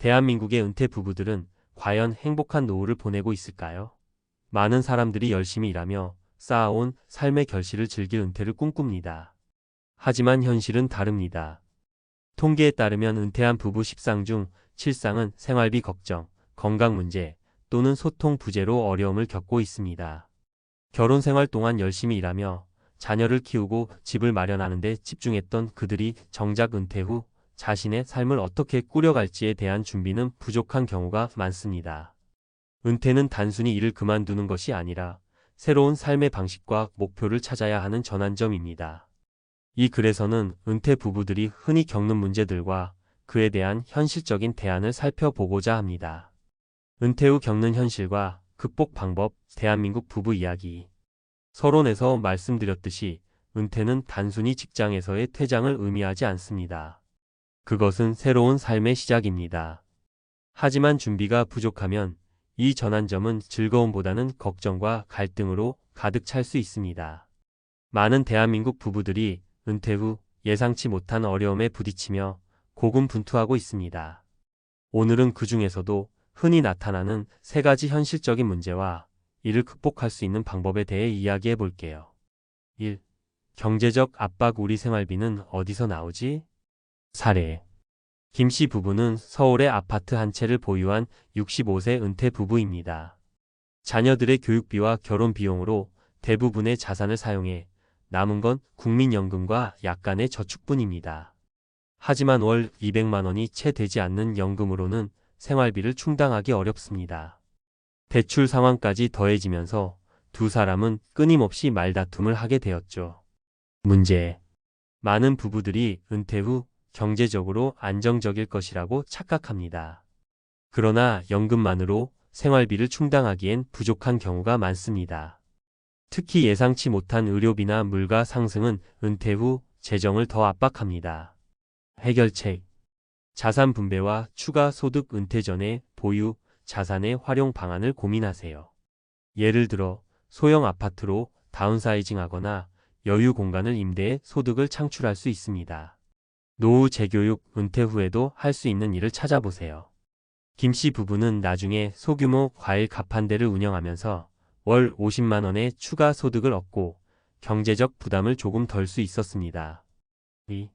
대한민국의 은퇴 부부들은 과연 행복한 노후를 보내고 있을까요? 많은 사람들이 열심히 일하며 쌓아온 삶의 결실을 즐길 은퇴를 꿈꿉니다. 하지만 현실은 다릅니다. 통계에 따르면 은퇴한 부부 10상 중 7상은 생활비 걱정, 건강 문제 또는 소통 부재로 어려움을 겪고 있습니다. 결혼 생활 동안 열심히 일하며 자녀를 키우고 집을 마련하는 데 집중했던 그들이 정작 은퇴 후 자신의 삶을 어떻게 꾸려갈지에 대한 준비는 부족한 경우가 많습니다. 은퇴는 단순히 일을 그만두는 것이 아니라 새로운 삶의 방식과 목표를 찾아야 하는 전환점입니다. 이 글에서는 은퇴 부부들이 흔히 겪는 문제들과 그에 대한 현실적인 대안을 살펴보고자 합니다. 은퇴 후 겪는 현실과 극복 방법, 대한민국 부부 이야기. 서론에서 말씀드렸듯이 은퇴는 단순히 직장에서의 퇴장을 의미하지 않습니다. 그것은 새로운 삶의 시작입니다. 하지만 준비가 부족하면 이 전환점은 즐거움보다는 걱정과 갈등으로 가득 찰 수 있습니다. 많은 대한민국 부부들이 은퇴 후 예상치 못한 어려움에 부딪히며 고군분투하고 있습니다. 오늘은 그 중에서도 흔히 나타나는 세 가지 현실적인 문제와 이를 극복할 수 있는 방법에 대해 이야기해 볼게요. 1. 경제적 압박. 우리 생활비는 어디서 나오지? 사례. 김씨 부부는 서울의 아파트 한 채를 보유한 65세 은퇴 부부입니다. 자녀들의 교육비와 결혼 비용으로 대부분의 자산을 사용해 남은 건 국민연금과 약간의 저축뿐입니다. 하지만 월 200만 원이 채 되지 않는 연금으로는 생활비를 충당하기 어렵습니다. 대출 상황까지 더해지면서 두 사람은 끊임없이 말다툼을 하게 되었죠. 문제. 많은 부부들이 은퇴 후 경제적으로 안정적일 것이라고 착각합니다. 그러나 연금만으로 생활비를 충당하기엔 부족한 경우가 많습니다. 특히 예상치 못한 의료비나 물가 상승은 은퇴 후 재정을 더 압박합니다. 해결책. 자산 분배와 추가 소득. 은퇴 전에 보유 자산의 활용 방안을 고민하세요. 예를 들어 소형 아파트로 다운사이징하거나 여유 공간을 임대해 소득을 창출할 수 있습니다. 노후 재교육. 은퇴 후에도 할 수 있는 일을 찾아보세요. 김씨 부부는 나중에 소규모 과일 가판대를 운영하면서 월 50만 원의 추가 소득을 얻고 경제적 부담을 조금 덜 수 있었습니다. 2.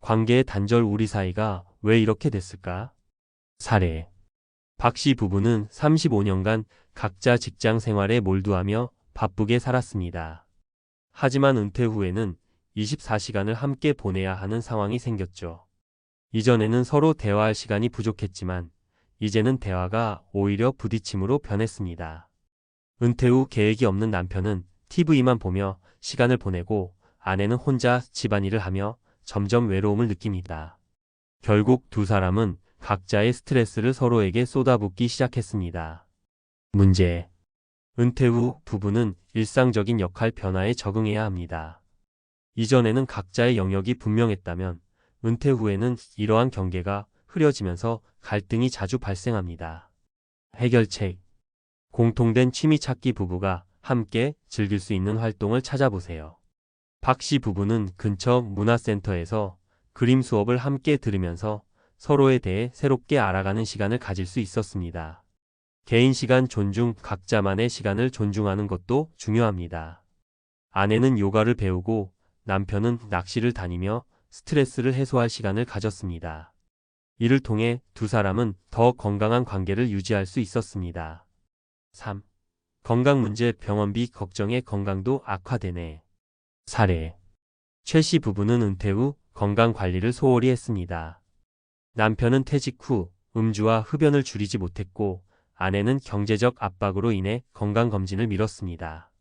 관계의 단절. 우리 사이가 왜 이렇게 됐을까? 사례. 박씨 부부는 35년간 각자 직장 생활에 몰두하며 바쁘게 살았습니다. 하지만 은퇴 후에는 24시간을 함께 보내야 하는 상황이 생겼죠. 이전에는 서로 대화할 시간이 부족했지만 이제는 대화가 오히려 부딪힘으로 변했습니다. 은퇴 후 계획이 없는 남편은 TV만 보며 시간을 보내고 아내는 혼자 집안일을 하며 점점 외로움을 느낍니다. 결국 두 사람은 각자의 스트레스를 서로에게 쏟아붓기 시작했습니다. 문제. 은퇴 후 부부는 일상적인 역할 변화에 적응해야 합니다. 이전에는 각자의 영역이 분명했다면 은퇴 후에는 이러한 경계가 흐려지면서 갈등이 자주 발생합니다. 해결책. 공통된 취미 찾기. 부부가 함께 즐길 수 있는 활동을 찾아보세요. 박씨 부부는 근처 문화센터에서 그림 수업을 함께 들으면서 서로에 대해 새롭게 알아가는 시간을 가질 수 있었습니다. 개인 시간 존중. 각자만의 시간을 존중하는 것도 중요합니다. 아내는 요가를 배우고 남편은 낚시를 다니며 스트레스를 해소할 시간을 가졌습니다. 이를 통해 두 사람은 더 건강한 관계를 유지할 수 있었습니다. 3. 건강 문제. 병원비 걱정에 건강도 악화되네. 사례. 최씨 부부는 은퇴 후 건강 관리를 소홀히 했습니다. 남편은 퇴직 후 음주와 흡연을 줄이지 못했고 아내는 경제적 압박으로 인해 건강검진을 미뤘습니다.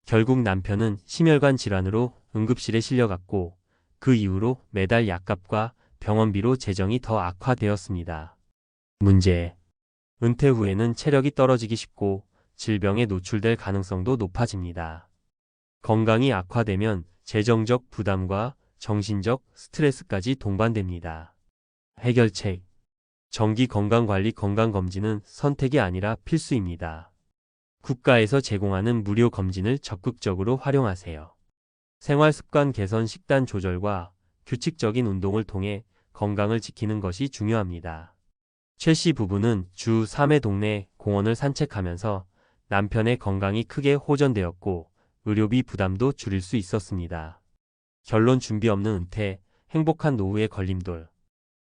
결국 남편은 심혈관 질환으로 응급실에 실려갔고 그 이후로 매달 약값과 병원비로 재정이 더 악화되었습니다. 문제. 은퇴 후에는 체력이 떨어지기 쉽고 질병에 노출될 가능성도 높아집니다. 건강이 악화되면 재정적 부담과 정신적 스트레스까지 동반됩니다. 해결책. 정기 건강관리. 건강검진은 선택이 아니라 필수입니다. 국가에서 제공하는 무료 검진을 적극적으로 활용하세요. 생활습관 개선. 식단 조절과 규칙적인 운동을 통해 건강을 지키는 것이 중요합니다. 최 씨 부부는 주 3회 동네 공원을 산책하면서 남편의 건강이 크게 호전되었고 의료비 부담도 줄일 수 있었습니다. 결론 준비 없는 은퇴, 행복한 노후의 걸림돌.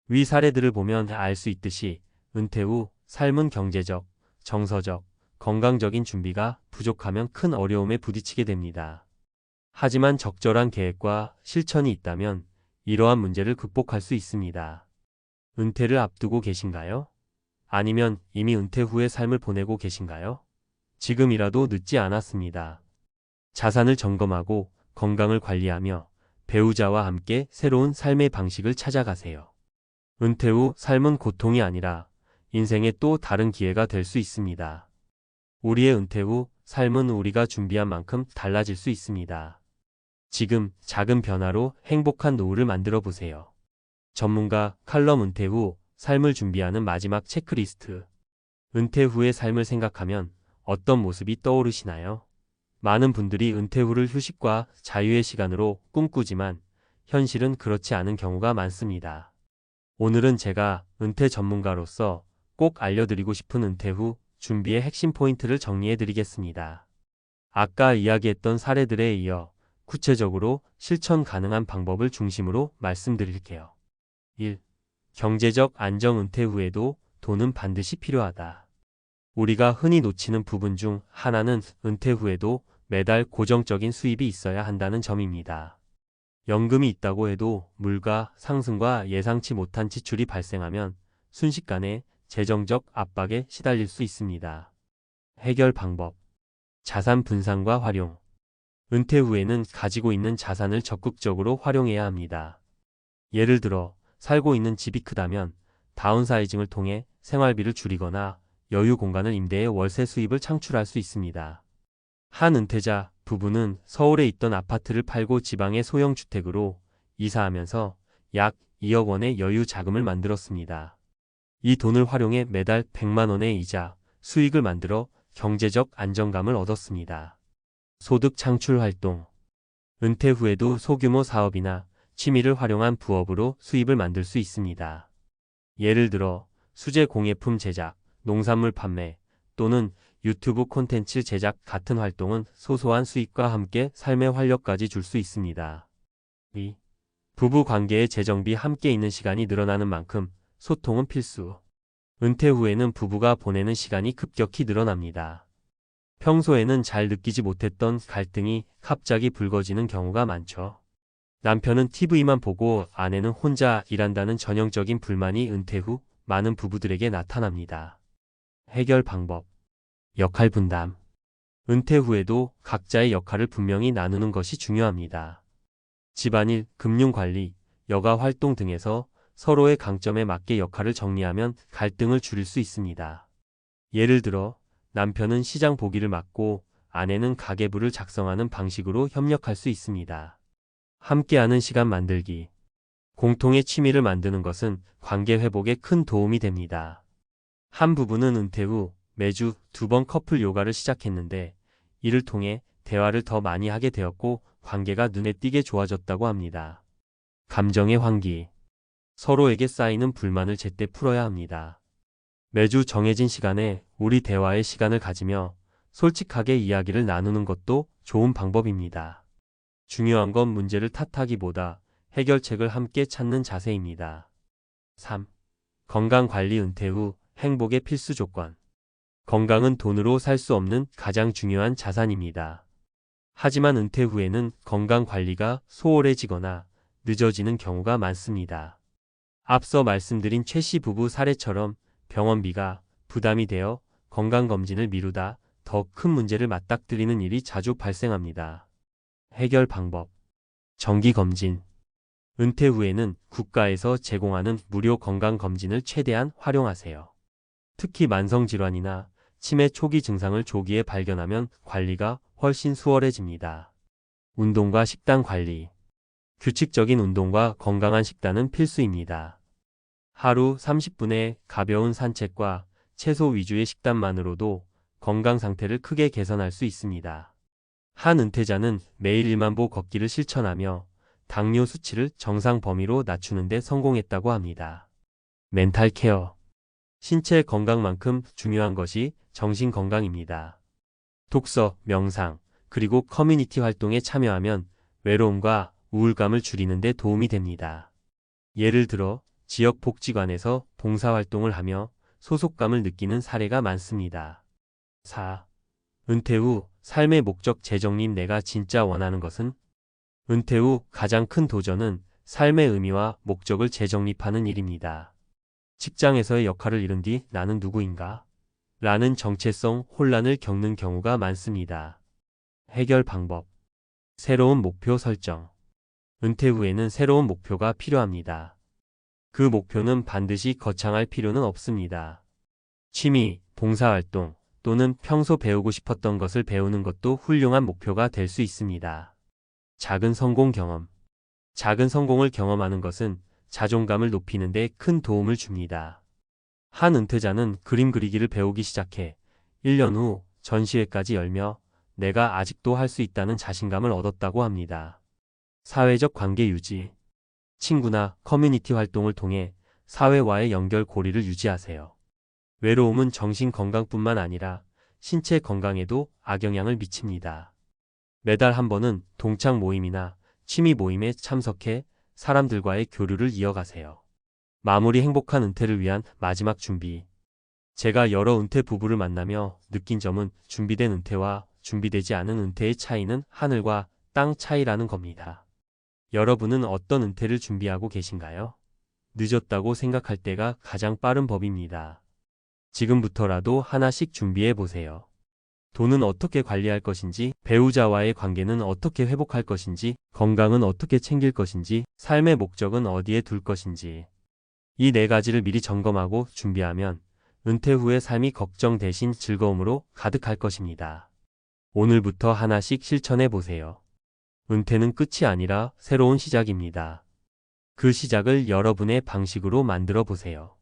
위 사례들을 보면 알 수 있듯이 은퇴 후 삶은 경제적, 정서적, 건강적인 준비가 부족하면 큰 어려움에 부딪히게 됩니다. 하지만 적절한 계획과 실천이 있다면 이러한 문제를 극복할 수 있습니다. 은퇴를 앞두고 계신가요? 아니면 이미 은퇴 후의 삶을 보내고 계신가요? 지금이라도 늦지 않았습니다. 자산을 점검하고 건강을 관리하며 배우자와 함께 새로운 삶의 방식을 찾아가세요. 은퇴 후 삶은 고통이 아니라 인생의 또 다른 기회가 될 수 있습니다. 우리의 은퇴 후 삶은 우리가 준비한 만큼 달라질 수 있습니다. 지금 작은 변화로 행복한 노후를 만들어 보세요. 전문가 칼럼 은퇴 후 삶을 준비하는 마지막 체크리스트. 은퇴 후의 삶을 생각하면 어떤 모습이 떠오르시나요? 많은 분들이 은퇴 후를 휴식과 자유의 시간으로 꿈꾸지만 현실은 그렇지 않은 경우가 많습니다. 오늘은 제가 은퇴 전문가로서 꼭 알려드리고 싶은 은퇴 후 준비의 핵심 포인트를 정리해 드리겠습니다. 아까 이야기했던 사례들에 이어 구체적으로 실천 가능한 방법을 중심으로 말씀드릴게요. 1. 경제적 안정. 은퇴 후에도 돈은 반드시 필요하다. 우리가 흔히 놓치는 부분 중 하나는 은퇴 후에도 매달 고정적인 수입이 있어야 한다는 점입니다. 연금이 있다고 해도 물가 상승과 예상치 못한 지출이 발생하면 순식간에 재정적 압박에 시달릴 수 있습니다. 해결 방법. 자산 분산과 활용. 은퇴 후에는 가지고 있는 자산을 적극적으로 활용해야 합니다. 예를 들어 살고 있는 집이 크다면 다운사이징을 통해 생활비를 줄이거나 여유 공간을 임대해 월세 수입을 창출할 수 있습니다. 한 은퇴자 부부는 서울에 있던 아파트를 팔고 지방의 소형 주택으로 이사하면서 약 2억 원의 여유 자금을 만들었습니다. 이 돈을 활용해 매달 100만 원의 이자, 수익을 만들어 경제적 안정감을 얻었습니다. 소득 창출 활동. 은퇴 후에도 소규모 사업이나 취미를 활용한 부업으로 수입을 만들 수 있습니다. 예를 들어 수제 공예품 제작, 농산물 판매 또는 유튜브 콘텐츠 제작 같은 활동은 소소한 수익과 함께 삶의 활력까지 줄 수 있습니다. 2. 부부 관계의 재정비. 함께 있는 시간이 늘어나는 만큼 소통은 필수. 은퇴 후에는 부부가 보내는 시간이 급격히 늘어납니다. 평소에는 잘 느끼지 못했던 갈등이 갑자기 불거지는 경우가 많죠. 남편은 TV만 보고 아내는 혼자 일한다는 전형적인 불만이 은퇴 후 많은 부부들에게 나타납니다. 해결 방법. 역할 분담. 은퇴 후에도 각자의 역할을 분명히 나누는 것이 중요합니다. 집안일, 금융관리, 여가 활동 등에서 서로의 강점에 맞게 역할을 정리하면 갈등을 줄일 수 있습니다. 예를 들어 남편은 시장 보기를 맡고 아내는 가계부를 작성하는 방식으로 협력할 수 있습니다. 함께하는 시간 만들기. 공통의 취미를 만드는 것은 관계 회복에 큰 도움이 됩니다. 한 부부는 은퇴 후 매주 2번 커플 요가를 시작했는데 이를 통해 대화를 더 많이 하게 되었고 관계가 눈에 띄게 좋아졌다고 합니다. 감정의 환기. 서로에게 쌓이는 불만을 제때 풀어야 합니다. 매주 정해진 시간에 우리 대화의 시간을 가지며 솔직하게 이야기를 나누는 것도 좋은 방법입니다. 중요한 건 문제를 탓하기보다 해결책을 함께 찾는 자세입니다. 3. 건강관리. 은퇴 후 행복의 필수 조건. 건강은 돈으로 살 수 없는 가장 중요한 자산입니다. 하지만 은퇴 후에는 건강관리가 소홀해지거나 늦어지는 경우가 많습니다. 앞서 말씀드린 최 씨 부부 사례처럼 병원비가 부담이 되어 건강검진을 미루다 더 큰 문제를 맞닥뜨리는 일이 자주 발생합니다. 해결 방법. 정기검진. 은퇴 후에는 국가에서 제공하는 무료 건강검진을 최대한 활용하세요. 특히 만성질환이나 치매 초기 증상을 조기에 발견하면 관리가 훨씬 수월해집니다. 운동과 식단 관리. 규칙적인 운동과 건강한 식단은 필수입니다. 하루 30분의 가벼운 산책과 채소 위주의 식단만으로도 건강 상태를 크게 개선할 수 있습니다. 한 은퇴자는 매일 1만 보 걷기를 실천하며 당뇨 수치를 정상 범위로 낮추는 데 성공했다고 합니다. 멘탈 케어. 신체 건강만큼 중요한 것이 정신 건강입니다. 독서, 명상, 그리고 커뮤니티 활동에 참여하면 외로움과 우울감을 줄이는 데 도움이 됩니다. 예를 들어 지역 복지관에서 봉사활동을 하며 소속감을 느끼는 사례가 많습니다. 4. 은퇴 후 삶의 목적 재정립. 내가 진짜 원하는 것은? 은퇴 후 가장 큰 도전은 삶의 의미와 목적을 재정립하는 일입니다. 직장에서의 역할을 잃은 뒤 나는 누구인가? 라는 정체성 혼란을 겪는 경우가 많습니다. 해결 방법. 새로운 목표 설정. 은퇴 후에는 새로운 목표가 필요합니다. 그 목표는 반드시 거창할 필요는 없습니다. 취미, 봉사활동 또는 평소 배우고 싶었던 것을 배우는 것도 훌륭한 목표가 될 수 있습니다. 작은 성공 경험. 작은 성공을 경험하는 것은 자존감을 높이는 데 큰 도움을 줍니다. 한 은퇴자는 그림 그리기를 배우기 시작해 1년 후 전시회까지 열며 내가 아직도 할 수 있다는 자신감을 얻었다고 합니다. 사회적 관계 유지. 친구나 커뮤니티 활동을 통해 사회와의 연결고리를 유지하세요. 외로움은 정신 건강뿐만 아니라 신체 건강에도 악영향을 미칩니다. 매달 한 번은 동창 모임이나 취미 모임에 참석해 사람들과의 교류를 이어가세요. 마무리. 행복한 은퇴를 위한 마지막 준비. 제가 여러 은퇴 부부를 만나며 느낀 점은 준비된 은퇴와 준비되지 않은 은퇴의 차이는 하늘과 땅 차이라는 겁니다. 여러분은 어떤 은퇴를 준비하고 계신가요? 늦었다고 생각할 때가 가장 빠른 법입니다. 지금부터라도 하나씩 준비해 보세요. 돈은 어떻게 관리할 것인지, 배우자와의 관계는 어떻게 회복할 것인지, 건강은 어떻게 챙길 것인지, 삶의 목적은 어디에 둘 것인지. 이 4가지를 미리 점검하고 준비하면 은퇴 후의 삶이 걱정 대신 즐거움으로 가득할 것입니다. 오늘부터 하나씩 실천해 보세요. 은퇴는 끝이 아니라 새로운 시작입니다. 그 시작을 여러분의 방식으로 만들어 보세요.